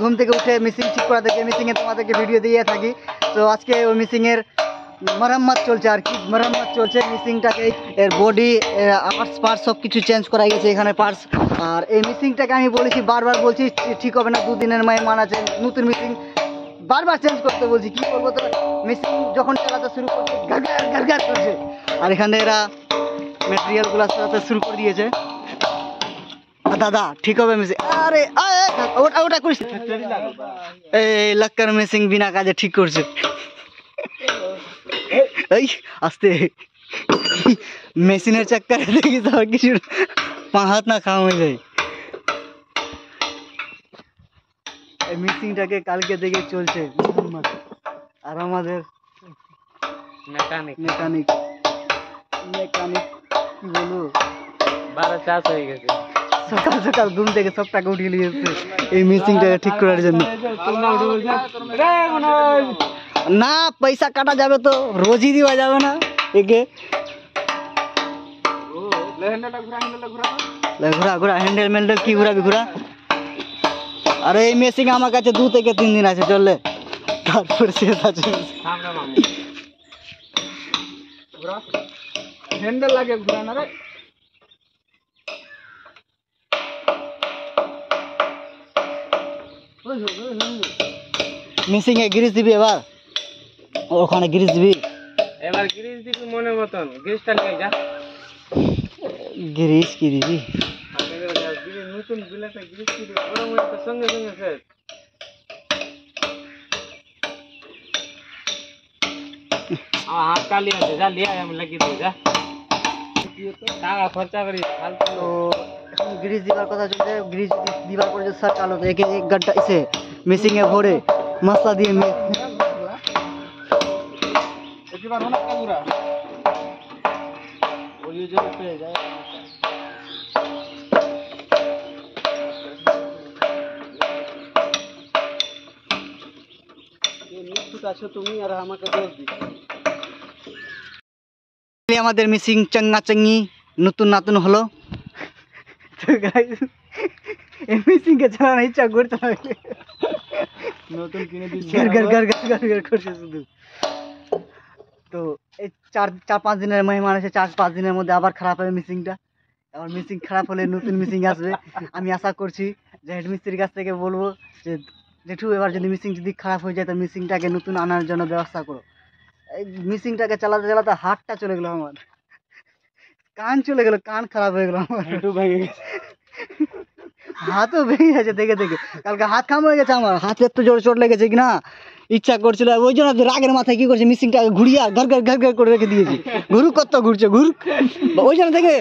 ঘুম থেকে উঠে মিসিং ঠিক করা থেকে মিসিংয়ে তোমাদেরকে ভিডিও দিয়ে থাকি। তো আজকে ওই মিসিংয়ের মেরামত চলছে আর কি, মেরামত চলছে মিসিংটাকে, এর বডি পার্টস সব কিছু চেঞ্জ করা গেছে এখানে পার্টস। আর এই মিসিংটাকে আমি বলেছি, বারবার বলছি ঠিক হবে না, দুদিনের মান আছে, নতুন মিসিং বারবার চেঞ্জ করতে বলছি, কী করবো। তো মিসিং যখন চালাতে শুরু করছে গার করছে, আর এখানে এরা ম্যাটেরিয়ালগুলো চালাতে শুরু করে দিয়েছে। দাদা ঠিক হবে মিসিং, আরে ওটা ওটা করিস, এই লাক্কার মিসিং বিনা কাজে ঠিক করছে। এই আস্তে মেশিনের চাক্কারে দেখি তো আর কিছু পা হাত না খাওয়া হয়ে যায়। এই মিসিংটাকে কালকে থেকে চলছে আর আমাদের মেকানিক মেকানিক মেকানিক কি বলবো, 12 চাষ হয়ে গেছে। সকাল সকাল ঘুম থেকে সব টাকা উঠিয়ে নিয়ে এসছে এই মিসিংটাকে ঠিক করার জন্য। না পয়সা কাটা যাবে তো রোজই দেওয়া যাবে না একে। ঘোরা ঘোরা হ্যান্ডেল ম্যান্ডেল কি ঘোরাবি ঘোরা। আরে এই মেশিন আমার কাছে 2 থেকে 3 দিন আছে, চললে তারপর শেষ আছে। হ্যান্ডেল লাগে ঘোরানো রে। মিসিং এ গ্রিস দিবি এবার, ওখানে গ্রিস দিবি এবার গ্রিস দিবি মনে মতন, গ্রিসটা নিয়ে যা। গ্রিস কি দিবি, নতুন বিলাতে গ্রিস দিবি, গরম হয়ে তো সঙ্গে সঙ্গে শেষ। আমার হাত কালি আছে, যা লিয়া আমি লাগিয়ে দিই, যা টাকা খরচা করি ফালতু। তো এখন গ্রিস দিবার কথা চলছে, গ্রিস দিবার পরে যে সার কালো তো একে 1 ঘন্টা এসে মিসিং এ ভরে মশলা দিয়ে তুমি আর আমাকে দোষ দিচ্ছ। আমাদের মিসিং চাঙ্গা চাঙ্গি নতুন নতুন হলো। তো গাইস এই মিসিং কে চালানো ইচ্ছা করতে হবে, নতুন কিনে দিচ্ছি গার করছে শুধু। তো এই 4-5 দিনের মেহমান আছে, 4-5 দিনের মধ্যে আবার খারাপ হবে মিসিংটা। আবার মিসিং খারাপ হলে নতুন মিসিং আসবে। আমি আশা করছি যে হেড মিস্ত্রির কাছ থেকে বলবো যে জেঠু এবার যদি মিসিং যদি খারাপ হয়ে যায় তো মিসিংটাকে নতুন আনার জন্য ব্যবস্থা করো। এই মিসিংটাকে চালাতে চালাতে হাতটা চলে গেলো আমার, কান চলে গেল, কান খারাপ হয়ে গেল আমার, হাতও ভেঙে গেছে দেখে দেখে। কালকে হাত খাম হয়ে গেছে আমার, হাতে এত জোরে চোট লেগেছে কিনা, ইচ্ছা করছিল ওই জন্য রাগের মাথায় কি করছে মিসিংটাকে ঘুরিয়ে ঘর করে রেখে দিয়েছি। কত ঘুরছে ঘুরুক, ওই জন্য থেকে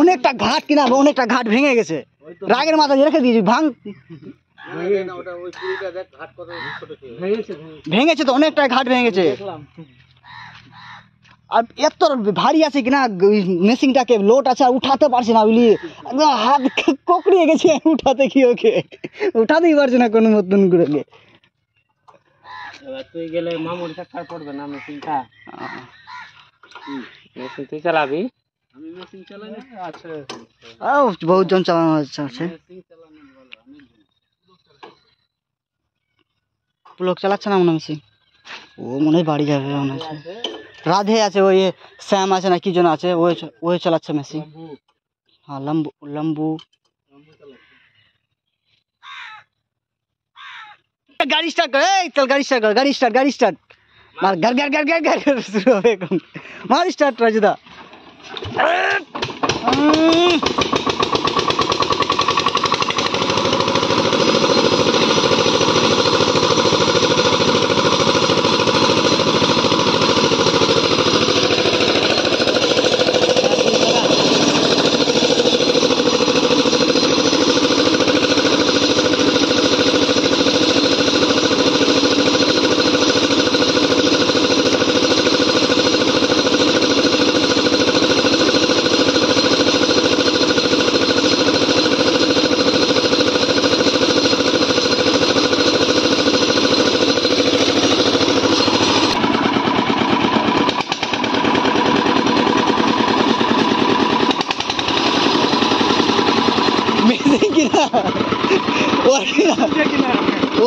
অনেকটা ঘাট কিনা অনেকটা ঘাট ভেঙে গেছে, রাগের মাথায় রেখে দিয়েছি। ভেঙেছে তো অনেকটা ঘাট ভেঙেছে। আর এত ভারী আছে কিনা মেশিনটাকে, লোড আছে উঠাতে পারছি না বুঝলি, একদম হাত ককড়িয়ে গেছে, উঠাতে কি ওকে উঠাতেই পারছি না কোনো মতন করে। তুই গেলে মামুর চাকার পড়বে না মেশিনটা, মেশিন তুই চালাবি। আমি মেশিন চালাই না, আছে বহুত জন চালানো আছে, লোক চালাচ্ছে না মনে হয় মেশিন, ও মনে হয় বাড়ি যাবে মনে হচ্ছে। রাধে আছে, ওই শ্যাম আছে না কি জন আছে, ওই চালাচ্ছে মেশিন। হ্যাঁ লম্বু গাড়ি স্টার্ট কর, এই চল গাড়ি স্টার্ট কর, গাড়ি স্টার্ট মার, গার শুরু হবে এখন, মার স্টার্ট রাজুদা।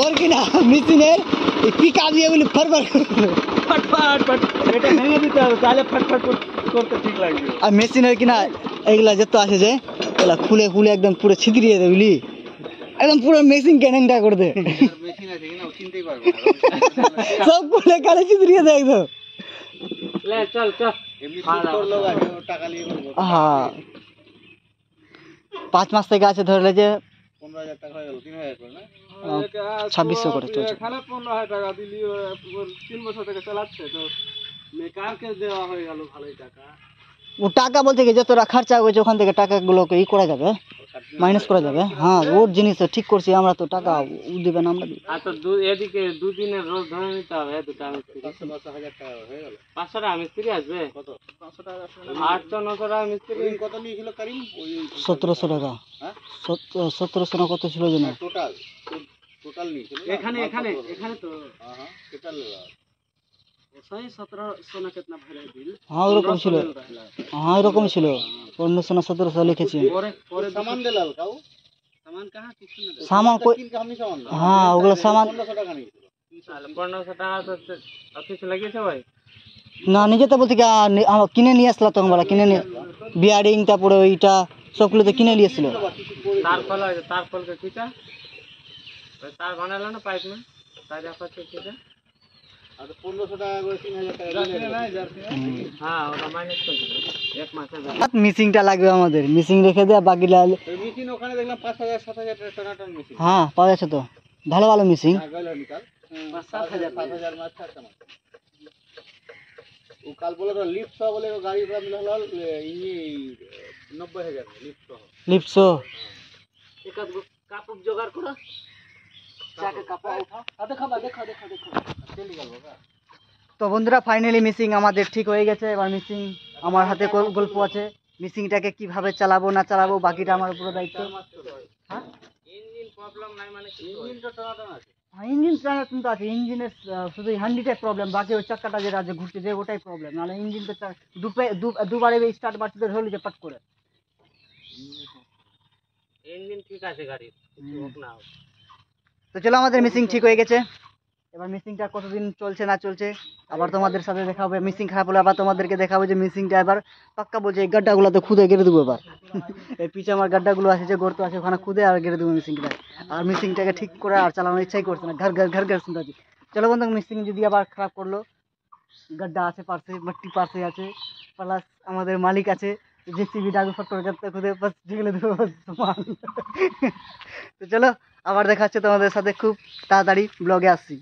ওর কিনা মেশিনের পিকা দিয়ে বলি ফরফর এটা ভেঙে দিতে হবে তাহলে ফটফট করতে ঠিক লাগবে। আর মেশিনের কিনা এইগুলা যত আছে যে এগুলা খুলে খুলে একদম পুরো ছিদ্রিয়ে দেবে বুঝলি, একদম পুরো মেশিন ক্যানেনটা করে দে, সব খুলে কালে ছিদ্রিয়ে দেয় একদম। চল চল হ্যাঁ 5 মাস থেকে আছে ধরলে যে 2600 করে চলছে। 15,000 টাকা দিলি 3 বছর থেকে চালাচ্ছে তো মেকারকে দেওয়া হয়ে গেল ভালোই টাকা। ও টাকা বলতে কি যতটা খরচা হয়েছে ওখান থেকে টাকাগুলোকে করা যাবে, মাইনাস করা যাবে। হ্যাঁ ওর জিনিস ঠিক করছি আমরা, তো টাকা ও দেবে না আমরা দিই। আর তো এদিকে 2 দিনের রোজ ধরে নিতে হবে দুটো মিস্ত্রি। 500,000 টাকা হয়ে গেল। 500 টাকা মিস্ত্রি আসবে, কত 500 টাকা 800-900 টাকা মিস্ত্রি। কত নিয়েছিল করিম? ওই 1700 টাকা। হ্যাঁ 1700 না কত ছিল জানো টোটাল নিয়েছিল এখানে তো। হ্যাঁ টোটাল सही 1700 ना कितना भरे बिल। हाँ ওরকম ছিল, হ্যাঁ এরকম ছিল 1500 না 1700 লিখেছি। পরে সামান দিলাল কাউ, সামান कहां কিছু না, সামান কই হ্যাঁ ওগুলো সামান 1500 টাকা নিয়েছিল। 1500 টাকা তো কিছু লাগিয়েছে ভাই না, নিজে তো বলতে কি কিনে নিয়ে আসলা তখন বলা, কিনে নিয়ে বিয়ারিং তারপরে ওইটা সবগুলো তো কিনে নিয়ে এসেছিল। তার ফলকে কিটা তার বানালো না পাইপ में তার যা পাচ্ছে কিটা আর 1500 টাকা করে 3000 টাকা দিলে না জার্সি। হ্যাঁ ওটা মাইনাস করে দিল এক মাসে। মিসিংটা লাগবে আমাদের, মিসিং রেখে দেয়া বাকি লাল মেশিন ওখানে দেখলাম 5000-7000 টাকা টন মেশিন। হ্যাঁ পাওয়া যাচ্ছে তো ভালো ভালো মিসিং। গেল নিকাল 5-7,000 মাছ আছে না। ও কাল বলে লিফট সহ বলে গাড়ি পুরো মিলা হল ইনি 90,000 লিফট সহ। লিফট সহ একাদ কাপ জোগাড় করো, চাকে কাপা উঠাও। দেখো চলে গেল বাবা। তো বন্ধুরা ফাইনালি মিসিং আমাদের ঠিক হয়ে গেছে। এবার মিসিং আমার হাতে গল্প আছে, মিসিংটাকে কিভাবে চালাবো না চালাবো বাকিটা আমার উপরে দায়িত্ব। হ্যাঁ ইঞ্জিন প্রবলেম নাই মানে ইঞ্জিন তো টানাটান আছে। হ্যাঁ ইঞ্জিন টানাটান তো আছে, ইঞ্জিনের শুধু হ্যান্ডিটাই প্রবলেম, বাকি ওই চাকাটা যেটা আছে ঘুরছে যে ওটাই প্রবলেম, নাহলে ইঞ্জিন তো দুবারে স্টার্ট মারতে ধরলি যে পাট করে। ইঞ্জিন ঠিক আছে গাড়ির, হোক না হোক। তো চলো আমাদের মিসিং ঠিক হয়ে গেছে। এবার মিসিংটা কতদিন চলছে না চলছে আবার তোমাদের সাথে দেখা হবে। মিসিং খারাপ হলে আবার তোমাদেরকে দেখাবো যে মিসিংটা এবার পাক্কা বলছে এই গাড্ডাগুলো তো খুদে গেড়ে দেবো এবার। এই পিছে আমার গাড্ডাগুলো আছে যে গর্ত আছে ওখানে খুদে আর গেড়ে দেবো মিসিংটা। আর মিসিংটাকে ঠিক করে আর চালানোর ইচ্ছাই করছে না, ঘর ঘর শুনতে আছি। চলো বন্ধু মিসিং যদি আবার খারাপ করলো, গাড্ডা আছে পার্শ্বে, মাটি পার্শ্বে আছে, প্লাস আমাদের মালিক আছে জেসিবি ডাকু ফট করে গাড়তে খুদে বাস ঝেলে দেবো সমান। তো চলো আবার দেখা হচ্ছে তোমাদের সাথে খুব তাড়াতাড়ি ব্লগে আসছি।